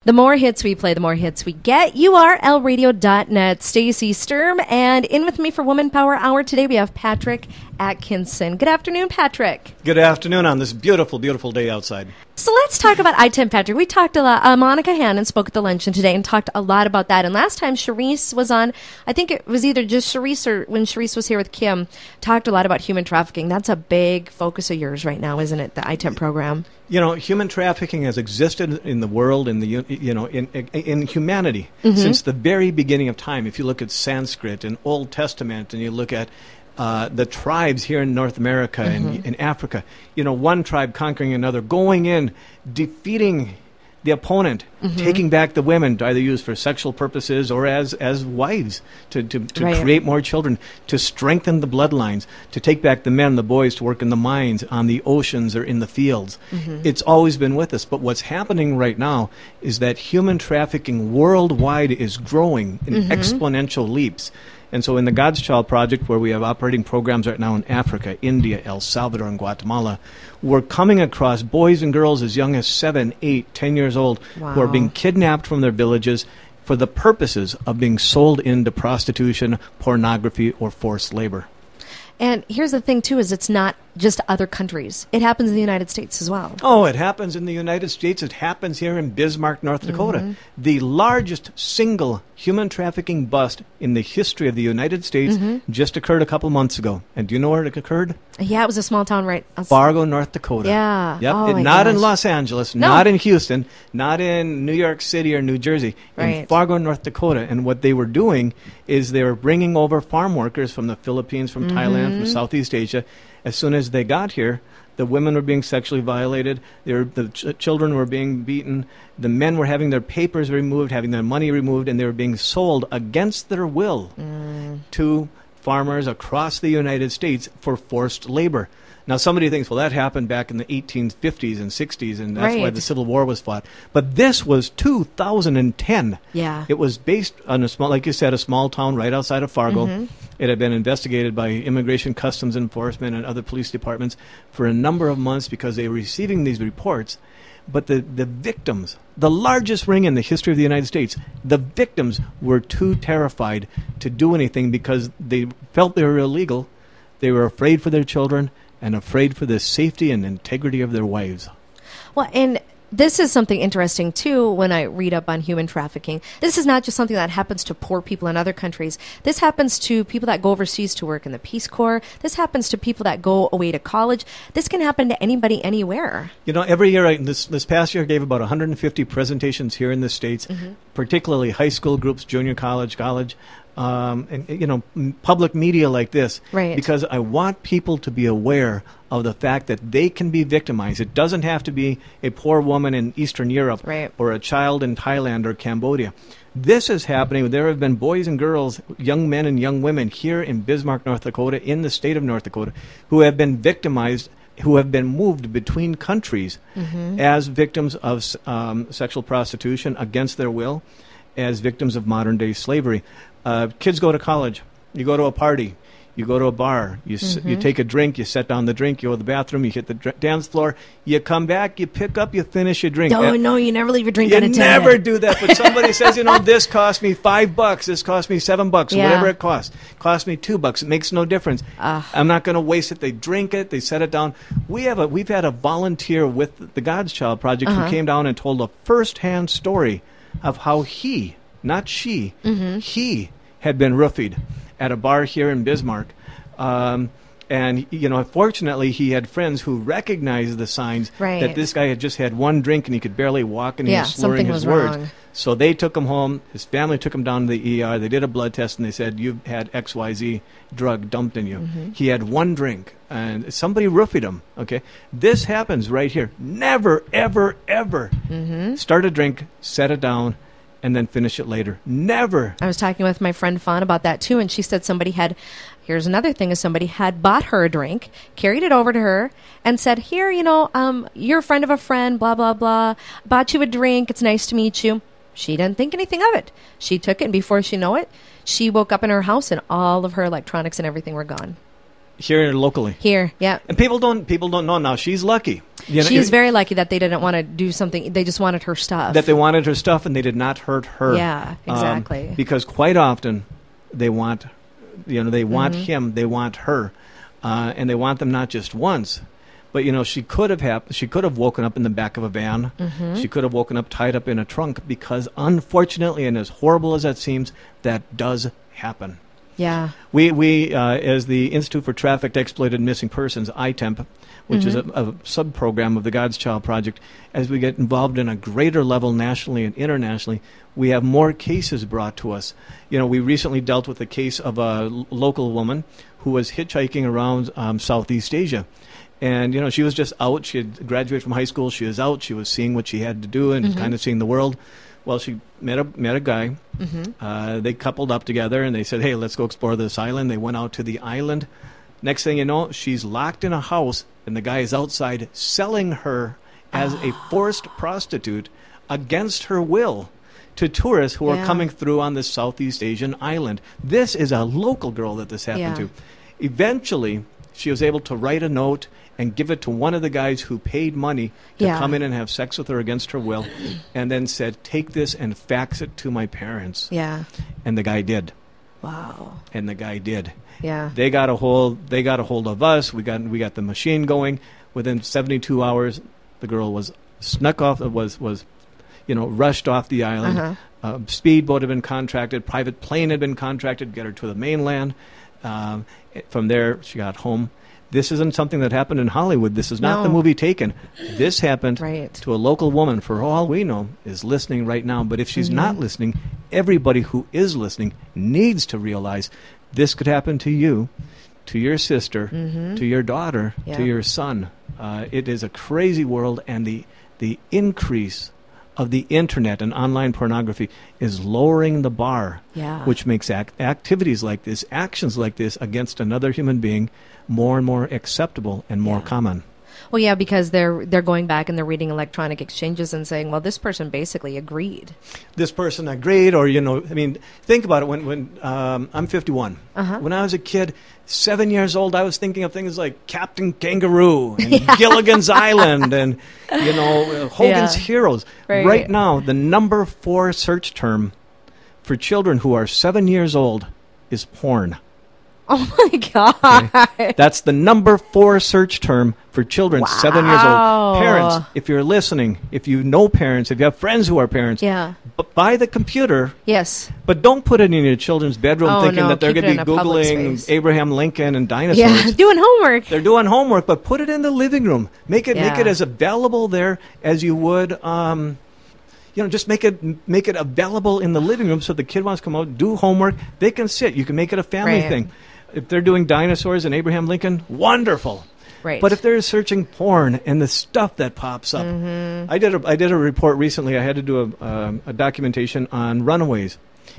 The more hits we play, the more hits we get. URLradio.net. Stacy, Sturm, and in with me for Woman Power Hour today we have Patrick Atkinson. Good afternoon, Patrick. Good afternoon on this beautiful, beautiful day outside. So let's talk about I-10, Patrick. We talked a lot. Monica Hannon spoke at the luncheon today and talked a lot about that. And last time Charisse was on, I think it was either just Charisse or when Charisse was here with Kim, talked a lot about human trafficking. That's a big focus of yours right now, isn't it? The I-10 program. You know, human trafficking has existed in the world, in humanity since the very beginning of time. If you look at Sanskrit and Old Testament, and you look at the tribes here in North America and in Africa, you know, one tribe conquering another, going in, defeating the opponent, taking back the women to either use for sexual purposes or as wives to create more children, to strengthen the bloodlines, to take back the men, the boys to work in the mines, on the oceans or in the fields. It's always been with us. But what's happening right now is that human trafficking worldwide is growing in exponential leaps. And so in the God's Child Project, where we have operating programs right now in Africa, India, El Salvador, and Guatemala, we're coming across boys and girls as young as 7, 8, 10 years old who are being kidnapped from their villages for the purposes of being sold into prostitution, pornography, or forced labor. And here's the thing, too, is it's not just other countries. It happens in the United States as well. Oh, it happens in the United States. It happens here in Bismarck, North Dakota. The largest single human trafficking bust in the history of the United States just occurred a couple months ago. And do you know where it occurred? Yeah, it was a small town, right? Fargo, North Dakota. Yeah. Yep. Oh, Not in Los Angeles, not in Houston, not in New York City or New Jersey. In Fargo, North Dakota. And what they were doing is they were bringing over farm workers from the Philippines, from Thailand, from Southeast Asia. As soon as they got here, the women were being sexually violated, the children were being beaten, the men were having their papers removed, having their money removed, and they were being sold against their will to farmers across the United States for forced labor. Now, somebody thinks, well, that happened back in the 1850s and 60s, and that's why the Civil War was fought. But this was 2010. Yeah. It was based on a small, like you said, a small town right outside of Fargo. It had been investigated by Immigration Customs Enforcement and other police departments for a number of months because they were receiving these reports. But the victims, the largest ring in the history of the United States, the victims were too terrified to do anything because they felt they were illegal. They were afraid for their children and afraid for the safety and integrity of their wives. Well, and this is something interesting, too, when I read up on human trafficking. This is not just something that happens to poor people in other countries. This happens to people that go overseas to work in the Peace Corps. This happens to people that go away to college. This can happen to anybody, anywhere. You know, every year, this past year, I gave about 150 presentations here in the States, particularly high school groups, junior college, and, you know, public media like this, because I want people to be aware of the fact that they can be victimized. It doesn't have to be a poor woman in Eastern Europe or a child in Thailand or Cambodia. This is happening. There have been boys and girls, young men and young women here in Bismarck, North Dakota, in the state of North Dakota, who have been victimized, who have been moved between countries as victims of sexual prostitution against their will, as victims of modern-day slavery. Kids go to college. You go to a party. You go to a bar. You take a drink. You set down the drink. You go to the bathroom. You hit the dance floor. You come back. You pick up. You finish your drink. Oh, no, you never leave your drink unattended. You never do that. But somebody says, you know, this cost me $5. This cost me $7. Whatever it costs. Cost me $2. It makes no difference. I'm not going to waste it. They drink it. They set it down. We've had a volunteer with the God's Child Project who came down and told a first-hand story of how he, not she, he had been roofied at a bar here in Bismarck. And, you know, fortunately, he had friends who recognized the signs that this guy had just had one drink and he could barely walk and he was slurring his words. Wrong. So they took him home. His family took him down to the ER. They did a blood test and they said, you've had XYZ drug dumped in you. He had one drink and somebody roofied him. Okay. This happens right here. Never, ever, ever start a drink, set it down, and then finish it later. Never. I was talking with my friend Fawn about that too, and she said somebody had, here's another thing, is somebody had bought her a drink, carried it over to her, and said, here, you know, you're a friend of a friend, blah, blah, blah, bought you a drink, it's nice to meet you. She didn't think anything of it. She took it, and before she know it, she woke up in her house, and all of her electronics and everything were gone. Here locally. Here, yeah. And people don't know now. She's lucky. You know, She's very lucky that they didn't want to do something. They just wanted her stuff. That they wanted her stuff and they did not hurt her. Yeah, exactly. Because quite often they want, they want him, they want her, and they want them not just once. But, she could have woken up in the back of a van. She could have woken up tied up in a trunk because, unfortunately, and as horrible as that seems, that does happen. Yeah. We as the Institute for Trafficked, Exploited, Missing Persons, ITEMP, which is a sub-program of the God's Child Project, as we get involved in a greater level nationally and internationally, we have more cases brought to us. We recently dealt with the case of a local woman who was hitchhiking around Southeast Asia. And, she was just out. She had graduated from high school. She was out. She was seeing what she had to do and kind of seeing the world. Well, she met a guy. They coupled up together, and they said, hey, let's go explore this island. They went out to the island. Next thing you know, she's locked in a house, and the guy is outside selling her as a forced prostitute against her will to tourists who are coming through on this Southeast Asian island. This is a local girl that this happened to. Eventually, she was able to write a note and give it to one of the guys who paid money to come in and have sex with her against her will, and then said, take this and fax it to my parents. Yeah. And the guy did. Wow. And the guy did. Yeah. They got a hold of us. We got the machine going. Within 72 hours, the girl was snuck off, was rushed off the island. Speedboat had been contracted, private plane had been contracted to get her to the mainland. From there, she got home. This isn't something that happened in Hollywood. This is not the movie Taken. This happened to a local woman, for all we know, is listening right now. But if she's not listening, everybody who is listening needs to realize this could happen to you, to your sister, to your daughter, to your son. It is a crazy world, and the increase of the internet and online pornography is lowering the bar, which makes activities like this, actions like this against another human being more and more acceptable and more common. Well, yeah, because they're going back and they're reading electronic exchanges and saying, well, this person basically agreed. This person agreed, or, think about it. When I'm 51. When I was a kid, 7 years old, I was thinking of things like Captain Kangaroo and Gilligan's Island and, Hogan's Heroes. Right now, the number 4 search term for children who are 7 years old is porn. Oh, my God. Okay? That's the number 4 search term for children 7 years old. Parents, if you're listening, if you know parents, if you have friends who are parents, buy the computer. Yes. But don't put it in your children's bedroom thinking that they're going to be Googling Abraham Lincoln and dinosaurs. Yeah, doing homework. They're doing homework, but put it in the living room. Make it as available there as you would... just make it available in the living room so the kid wants to come out, do homework. They can sit. You can make it a family thing. If they're doing dinosaurs and Abraham Lincoln, wonderful. Right. But if they're searching porn and the stuff that pops up, I did a report recently. I had to do a documentation on runaways,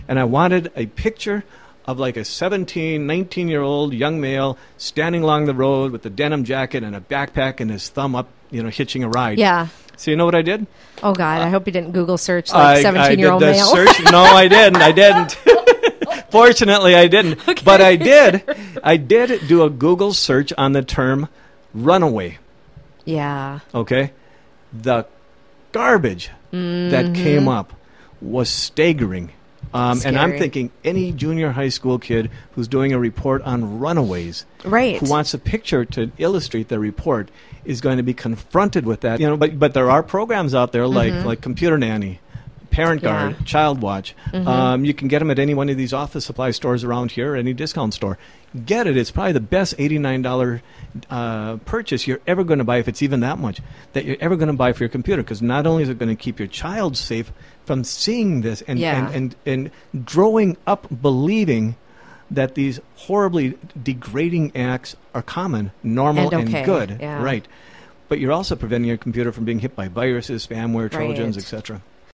and I wanted a picture of like a 17, 19-year-old young male standing along the road with a denim jacket and a backpack and his thumb up, hitching a ride. Yeah. So you know what I did? Oh, God, I hope you didn't Google search 17-year-old male. Search? No, I didn't. Fortunately, I didn't. Okay. But I did do a Google search on the term runaway. Yeah. Okay? The garbage that came up was staggering. And I'm thinking any junior high school kid who's doing a report on runaways, who wants a picture to illustrate their report, is going to be confronted with that. But there are programs out there like Computer Nanny, Parent Guard, Child Watch. You can get them at any one of these office supply stores around here, any discount store. Get it. It's probably the best $89 purchase you're ever going to buy, if it's even that much, that you're ever going to buy for your computer. Because not only is it going to keep your child safe from seeing this and growing up believing that these horribly degrading acts are common, normal, and good. Right. But you're also preventing your computer from being hit by viruses, spamware, Trojans, etc.